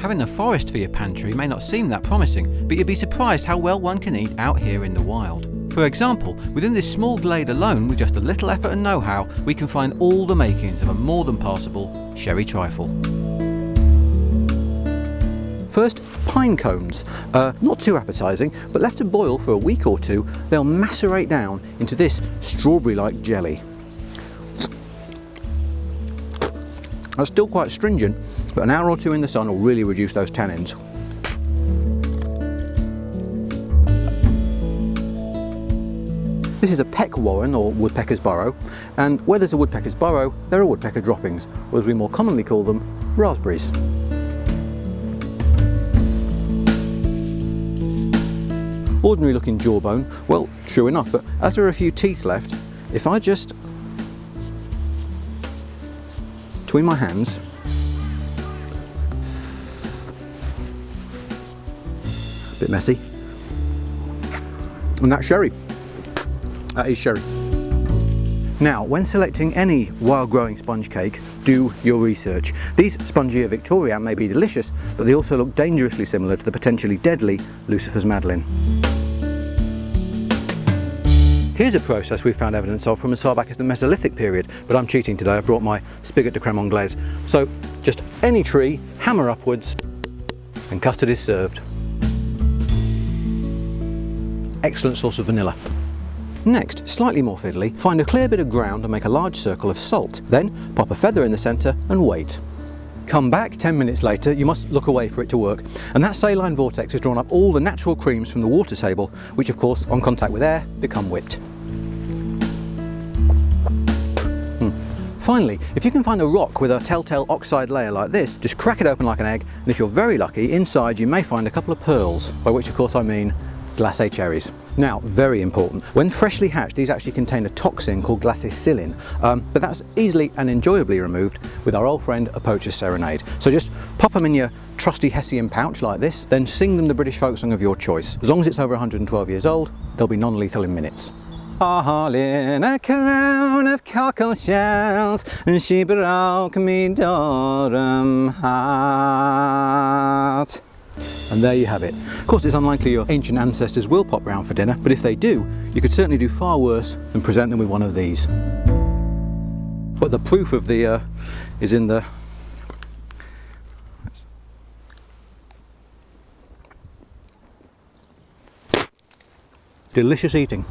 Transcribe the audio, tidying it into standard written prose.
Having a forest for your pantry may not seem that promising, but you'd be surprised how well one can eat out here in the wild. For example, within this small glade alone, with just a little effort and know-how, we can find all the makings of a more than passable sherry trifle. First, pine cones. Not too appetising, but left to boil for a week or two, they'll macerate down into this strawberry-like jelly. That's still quite stringent, but an hour or two in the sun will really reduce those tannins. This is a peck warren, or woodpecker's burrow, and where there's a woodpecker's burrow, there are woodpecker droppings, or as we more commonly call them, raspberries. Ordinary looking jawbone, well, true enough, but as there are a few teeth left, if I just between my hands, a bit messy, and that's sherry. That is sherry. Now, when selecting any wild growing sponge cake, do your research. These Spongia Victoriana may be delicious, but they also look dangerously similar to the potentially deadly Lucifer's Madeleine. Here's a process we've found evidence of from as far back as the Mesolithic period, but I'm cheating today, I've brought my spigot de crème anglaise. So, just any tree, hammer upwards, and custard is served. Excellent source of vanilla. Next, slightly more fiddly, find a clear bit of ground and make a large circle of salt. Then, pop a feather in the centre and wait. Come back 10 minutes later, you must look away for it to work, and that saline vortex has drawn up all the natural creams from the water table, which of course, on contact with air, become whipped. Finally, if you can find a rock with a telltale oxide layer like this, just crack it open like an egg, and if you're very lucky, inside you may find a couple of pearls, by which of course I mean glacé cherries. Now, very important, when freshly hatched, these actually contain a toxin called glacicillin, but that's easily and enjoyably removed with our old friend a poacher's serenade. So just pop them in your trusty Hessian pouch like this, then sing them the British folk song of your choice. As long as it's over 112 years old, they'll be non-lethal in minutes. All in a crown of cockle shells, and she broke me Durham heart. And there you have it. Of course, it's unlikely your ancient ancestors will pop round for dinner, but if they do, you could certainly do far worse than present them with one of these. But the proof of the is in the delicious eating.